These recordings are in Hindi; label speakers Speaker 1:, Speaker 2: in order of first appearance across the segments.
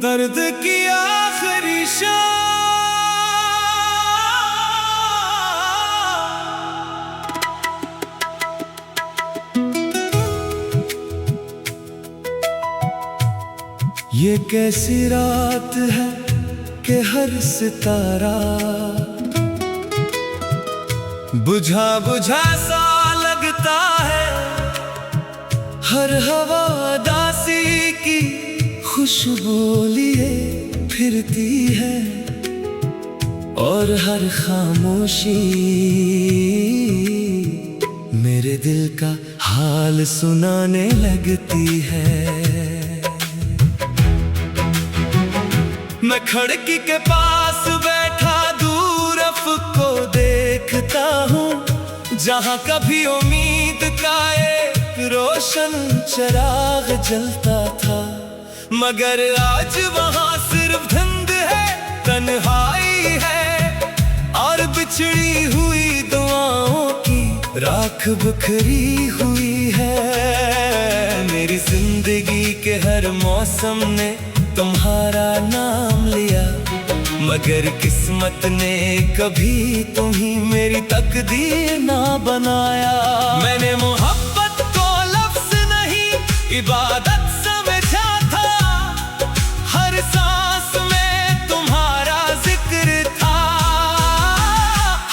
Speaker 1: दर्द की आखिरी शाम ये कैसी रात है कि हर सितारा बुझा बुझा सा लगता है। हर हवा दासी की खुशबू लिए फिरती है और हर खामोशी मेरे दिल का हाल सुनाने लगती है। मैं खिड़की के पास बैठा दूर अफ़क़ को देखता हूँ, जहाँ कभी उम्मीद का एक रोशन चिराग जलता था, मगर आज वहाँ सिर्फ धुंध है, तन्हाई है और बिछड़ी हुई दुआओं की राख बिखरी हुई है। मेरी जिंदगी के हर मौसम ने तुम्हारा नाम लिया, मगर किस्मत ने कभी तुम्ही मेरी तकदीर ना बनाया। मैंने मोहब्बत को लफ्ज़ नहीं इबादत समझा था, हर सांस में तुम्हारा जिक्र था,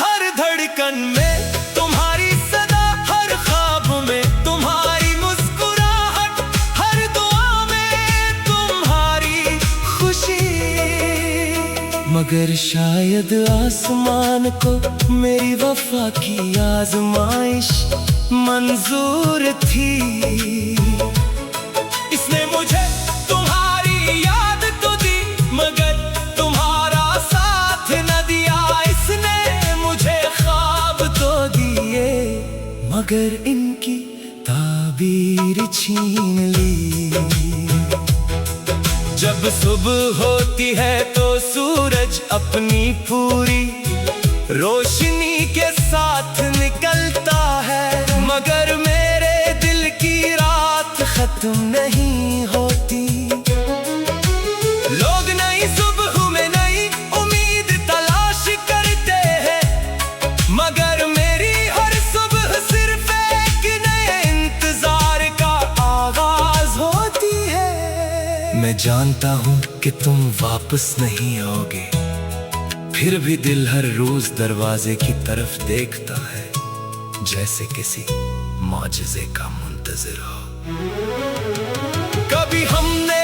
Speaker 1: हर धड़कन में तुम्हारी सदा, हर ख्वाब में तुम्हारी मुस्कुराहट, हर दुआ में तुम्हारी खुशी। मगर शायद आसमान को मेरी वफा की आजमाइश मंजूर थी, इसने मुझे तुम्हारी याद तो दी, मगर तुम्हारा साथ न दिया। इसने मुझे ख्वाब तो दिए, मगर इनकी ताबीर छीन ली। जब सुबह होती है तो सूरज अपनी पूरी रोशनी के साथ निकलता है, मगर मेरे दिल की रात खत्म नहीं होती। लोग नई सुबह में नई उम्मीद तलाश करते हैं, मगर मेरी हर सुबह सिर्फ एक नए इंतजार का आगाज होती है। मैं जानता हूँ कि तुम वापस नहीं आओगे, फिर भी दिल हर रोज दरवाजे की तरफ देखता है, जैसे किसी मौजज़े का मुंतज़िर हो। कभी हमने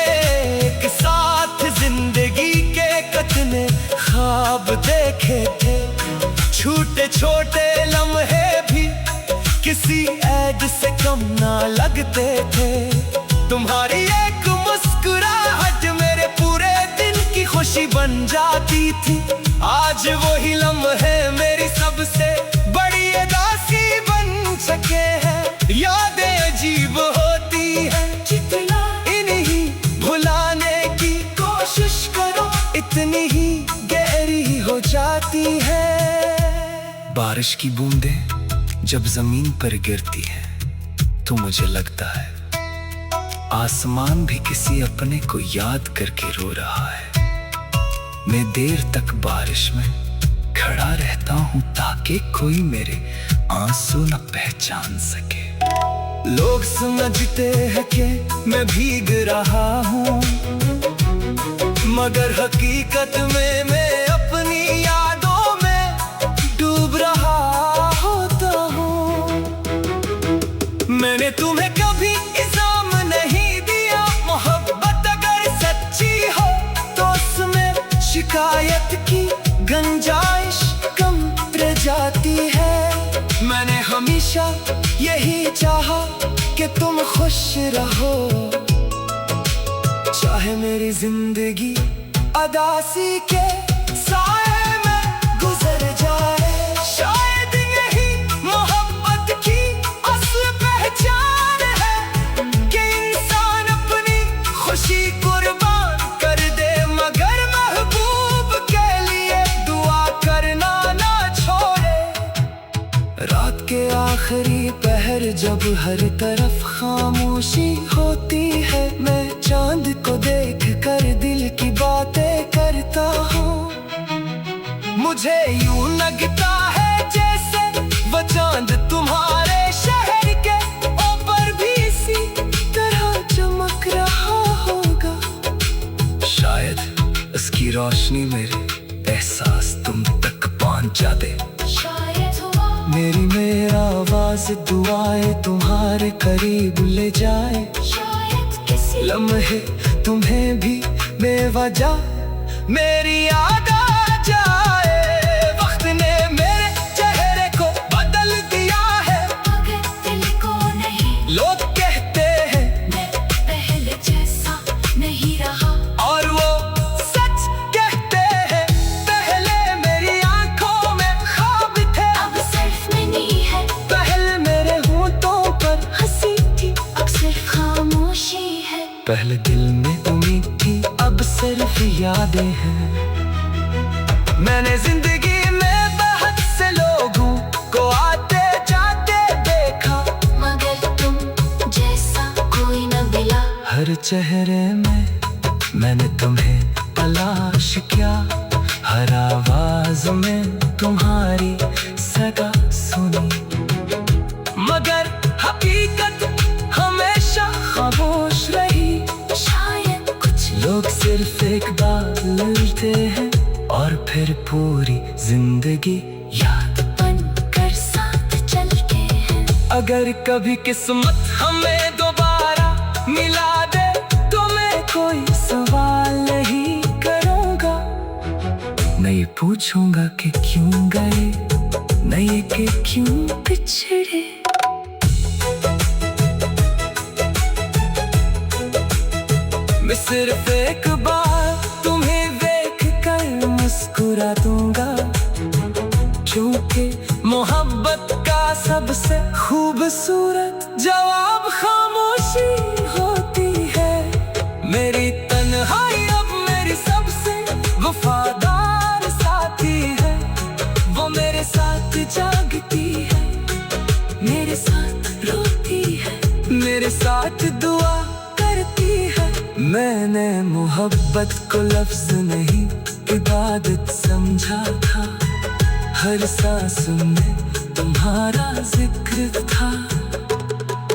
Speaker 1: एक साथ जिंदगी के कितने ख्वाब देखे थे, छोटे छोटे लम्हे भी किसी ऐड से कम ना लगते थे। तुम्हारी एक मुस्कुराहट मेरे पूरे दिन की खुशी बन जाती थी। आज वही लम्हे मेरी सबसे बड़ी उदासी बन सके हैं। यादें अजीब होती हैं, जितना इन्हीं भुलाने की कोशिश करो इतनी ही गहरी हो जाती है। बारिश की बूंदें जब जमीन पर गिरती हैं तो मुझे लगता है आसमान भी किसी अपने को याद करके रो रहा है। मैं देर तक बारिश में खड़ा रहता हूँ ताकि कोई मेरे आंसू न पहचान सके। लोग समझते हैं कि मैं भीग रहा हूँ, मगर हकीकत में मैं अपनी यादों में डूब रहा होता हूँ। मैंने तुम्हें कभी इल्जाम नहीं दिया, मोहब्बत अगर सच्ची हो तो उसमें शिकायत की गुंजाइश कम रह जाती है। मैंने हमेशा यही चाहा कि तुम खुश रहो, चाहे मेरी जिंदगी अदासी के साए में गुजर जाए। शायद यही मोहब्बत की असल पहचान है कि इंसान अपनी खुशी कुर्बान कर दे, मगर महबूब के लिए दुआ करना ना छोड़े। रात के आखिर आखिरी पहर जब हर तरफ खामोशी होती है, मैं चांद को देख कर दिल की बातें करता हूँ। मुझे यूं लगता है जैसे वो चांद तुम्हारे शहर के ऊपर भी इसी तरह चमक रहा होगा। शायद इसकी रोशनी मेरे एहसास तुम तक पहुंचा दे। मेरा आवाज दुआएं तुम्हारे करीब ले जाए। शायद किसी लम्हे तुम्हें भी बेवजह मेरी याद आ जाए। वक्त ने मेरे चेहरे को बदल दिया है, मगर दिल को नहीं। लोग कहते हैं मैं पहले जैसा नहीं रहा, और वो सच कहते हैं। पहले मेरी आंखों में ख्वाब थे, अब सिर्फ नहीं है। पहले मेरे होठों पर हंसी थी, अब सिर्फ खामोशी है। पहले दिल में उम्मीद थी, अब सिर्फ यादें हैं। मैंने जिंदगी में बहुत से लोगों को आते जाते देखा, मगर तुम जैसा कोई न मिला। हर चेहरे में मैंने तुम्हें तलाश किया, हर आवाज में तुम्हारी सदा सुनी, मगर हकीकत हमेशा खामोश रही। शायद कुछ लोग सिर्फ एक बार मिलते हैं और फिर पूरी जिंदगी याद बनकर साथ चलते हैं। अगर कभी किस्मत हमें दोबारा मिला दे, तो मैं कोई सवाल नहीं करूंगा। मैं ये पूछूंगा कि क्यों गए, नहीं कि क्यों बिछड़े। मैं सिर्फ एक बार तुम्हें देख कर मुस्कुरा दूंगा, क्योंकि मोहब्बत का सबसे खूबसूरत जवाब खामोशी होती है। मेरी तन्हाई अब मेरी सबसे वफादार साथी है। वो मेरे साथ जागती है, मेरे साथ रोती है, मेरे साथ दुआ करती है। मैंने मोहब्बत को लफ्ज नहीं इबादत समझा था, हर सांस में तुम्हारा जिक्र था।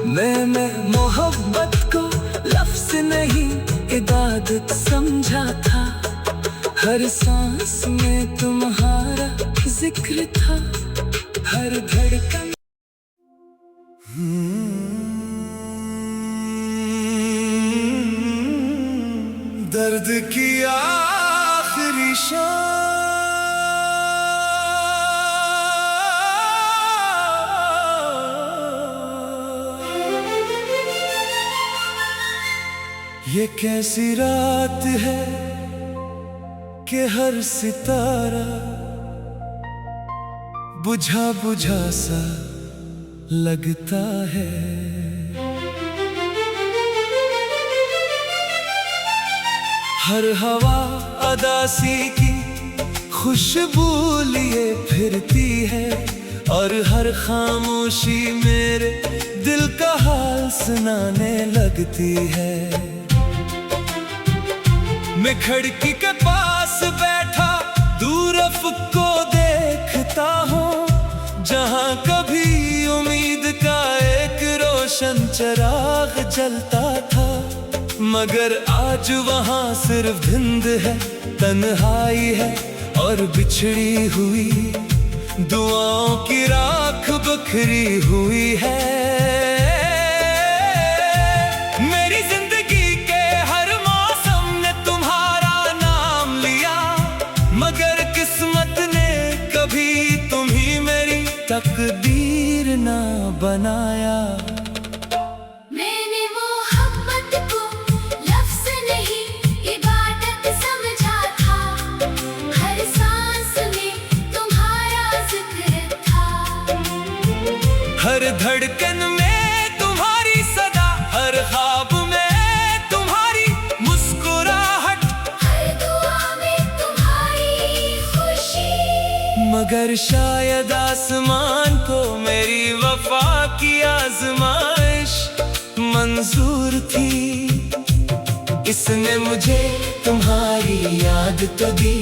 Speaker 1: मैंने मोहब्बत को लफ्ज नहीं इबादत समझा था, हर सांस में तुम्हारा जिक्र था, हर धड़कन। दर्द की आखिरी शाम, ये कैसी रात है कि हर सितारा बुझा बुझा सा लगता है। हर हवा अदासी की खुशबू लिए फिरती है, और हर खामोशी मेरे दिल का हाल सुनाने लगती है। मैं खिड़की के पास बैठा दूर अफ़क़ को देखता हूँ, जहाँ कभी उम्मीद का एक रोशन चिराग जलता था, मगर आज वहाँ सिर्फ धुंध है, तन्हाई है और बिछड़ी हुई दुआओं की राख बिखरी हुई है। मेरी जिंदगी के हर मौसम ने तुम्हारा नाम लिया, मगर किस्मत ने कभी तुम्ही मेरी तकदीर ना बनाया। हर धड़कन में तुम्हारी सदा, हर ख्वाब में तुम्हारी मुस्कुराहट, हर दुआ में तुम्हारी खुशी। मगर शायद आसमान को मेरी वफा की आजमाइश मंजूर थी। इसने मुझे तुम्हारी याद तो दी,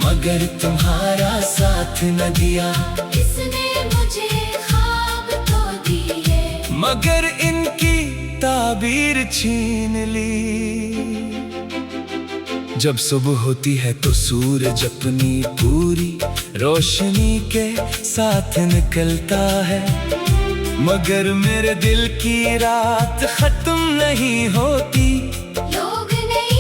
Speaker 1: मगर तुम्हारा साथ न दिया।
Speaker 2: इसने मुझे ख्वाब तो दिए,
Speaker 1: मगर इनकी ताबीर छीन ली। जब सुबह होती है तो सूरज अपनी पूरी रोशनी के साथ निकलता है, मगर मेरे दिल की रात खत्म नहीं होती।
Speaker 2: लोग नई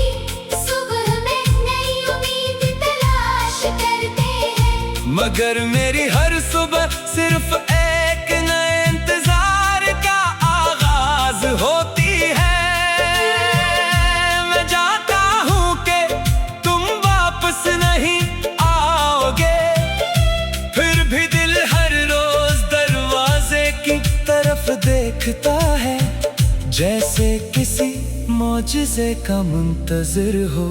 Speaker 2: सुबह में नई उम्मीद तलाश करते हैं,
Speaker 1: मगर मेरी हर सुबह सिर्फ एक नए इंतजार का आगाज होती है। मैं जाता हूँ कि तुम वापस नहीं आओगे, फिर भी दिल हर रोज दरवाजे की तरफ देखता है, जैसे किसी मौजिज़े का मुंतज़िर हो।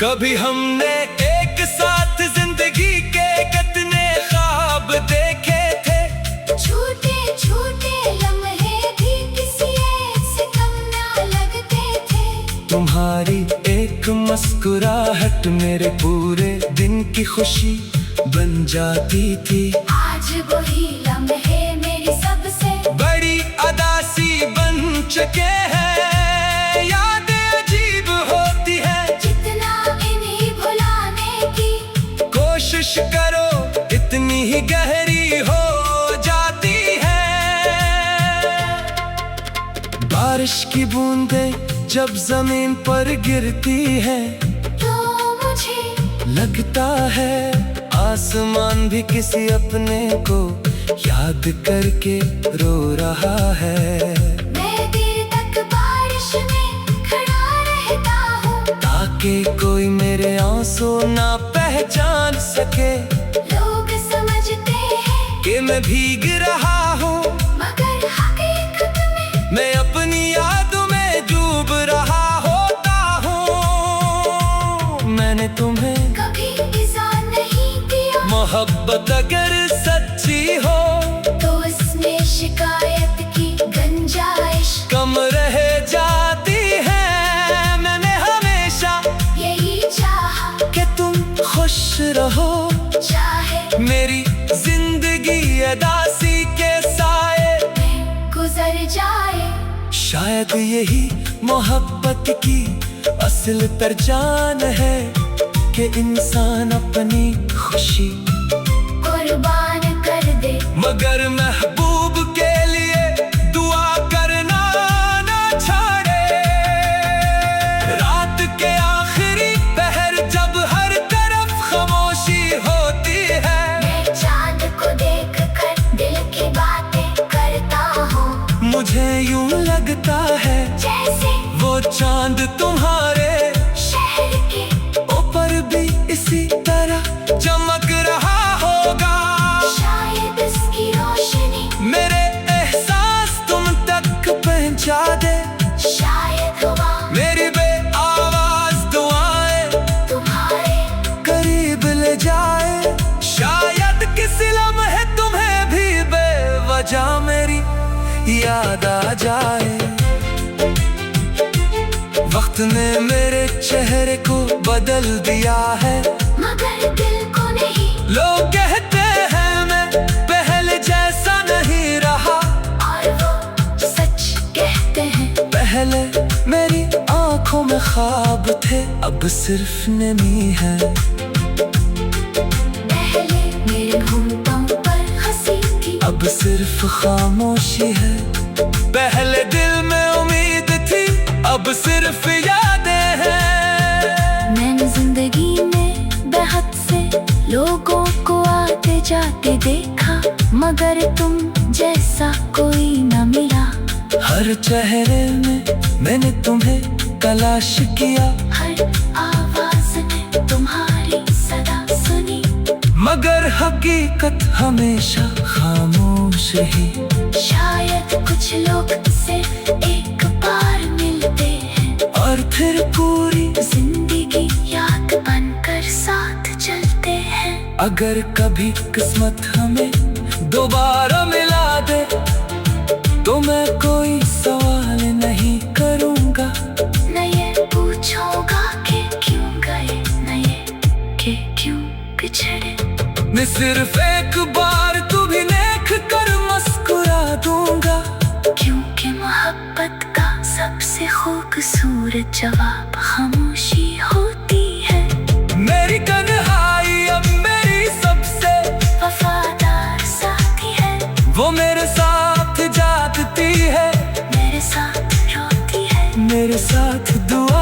Speaker 1: कभी हमने एक साथ जिंदगी के कितने ख्वाब देखे थे,
Speaker 2: छोटे छोटे लम्हे भी किसी एक से कम ना लगते थे।
Speaker 1: तुम्हारी एक मुस्कुराहट मेरे पूरे दिन की खुशी बन जाती थी।
Speaker 2: आज वही लम्हे मेरी सबसे
Speaker 1: बड़ी अदासी बन चुके हैं, यादें अजीब होती है।
Speaker 2: जितना इन्हें भुलाने की
Speaker 1: कोशिश करो इतनी ही गहरी हो जाती है। बारिश की बूंदें जब जमीन पर गिरती हैं,
Speaker 2: तो मुझे
Speaker 1: लगता है आसमान भी किसी अपने को याद करके रो रहा है।
Speaker 2: मैं देर तक बारिश में खड़ा रहता हूँ,
Speaker 1: ताकि कोई मेरे आंसू ना पहचान सके
Speaker 2: लोग समझते हैं
Speaker 1: कि मैं भीग रहा हूँ,
Speaker 2: मगर हकीकत में
Speaker 1: मैं अपनी यादों में डूब रहा होता हूँ। मैंने तुम्हें
Speaker 2: कभी इज़्ज़त नहीं दिया,
Speaker 1: मोहब्बत अगर सच्ची हो
Speaker 2: तो इसमें शिकायत की गुंजाइश
Speaker 1: कम रह जाती है। मैंने हमेशा
Speaker 2: यही चाहा,
Speaker 1: कि तुम खुश रहो,
Speaker 2: चाहे
Speaker 1: मेरी जिंदगी अदासी के साए
Speaker 2: मैं गुजर जाए।
Speaker 1: शायद यही मोहब्बत की असल पहचान है, कि इंसान अपनी खुशी
Speaker 2: कुर्बान कर दे,
Speaker 1: मगर महबूब के लिए दुआ करना ना छोड़े। रात के आखिरी पहर जब हर तरफ खामोशी होती है,
Speaker 2: मैं चांद को देख कर दिल की बातें करता हूँ।
Speaker 1: मुझे यूं लगता है
Speaker 2: जैसे
Speaker 1: वो चांद तुम्हारे
Speaker 2: शहर के
Speaker 1: ऊपर भी इसी तरह चमक रहा होगा।
Speaker 2: शायद इसकी रोशनी
Speaker 1: मेरे एहसास तुम तक पहुंचा दे,
Speaker 2: शायद हुआ
Speaker 1: मेरी बेआवाज दुआएं
Speaker 2: तुम्हारे
Speaker 1: करीब ले जाए। शायद किसी लम्हे तुम्हें भी बेवजह मेरी याद आ जाए। वक्त ने मेरे चेहरे को बदल दिया है,
Speaker 2: मगर दिल को नहीं।
Speaker 1: लोग कहते हैं मैं पहले जैसा नहीं रहा,
Speaker 2: और वो सच कहते हैं,
Speaker 1: पहले मेरी आंखों में ख्वाब थे, अब सिर्फ नमी है।
Speaker 2: पहले मेरे होंठों पर हंसी थी,
Speaker 1: अब सिर्फ खामोशी है। पहले दिल में उम्मीद थी, अब सिर्फ यादें हैं।
Speaker 2: मैंने जिंदगी में बेहद से लोगों को आते जाते देखा, मगर तुम जैसा कोई न मिला।
Speaker 1: हर चेहरे में मैंने तुम्हें तलाश किया,
Speaker 2: हर आवाज ने तुम्हारी सदा सुनी,
Speaker 1: मगर हकीकत हमेशा खामोश ही।
Speaker 2: शायद कुछ लोग सिर्फ एक बार मिलते हैं,
Speaker 1: और फिर पूरी
Speaker 2: जिंदगी याद बनकर साथ चलते हैं।
Speaker 1: अगर कभी किस्मत हमें दोबारा मिला दे तो मैं कोई सवाल नहीं करूँगा।
Speaker 2: न ये पूछूंगा कि क्यों गए, न ये कि क्यों बिछड़े।
Speaker 1: मैं सिर्फ एक बार तू भी देख कर मुस्कुरा दूंगा।
Speaker 2: क्योंकि मोहब्बत का सबसे खूबसूरत जवाब खामोशी होती है।
Speaker 1: मेरी तन्हाई अब मेरी सबसे
Speaker 2: वफादार साथी है,
Speaker 1: वो मेरे साथ जागती है,
Speaker 2: मेरे साथ रोती है,
Speaker 1: मेरे साथ दुआ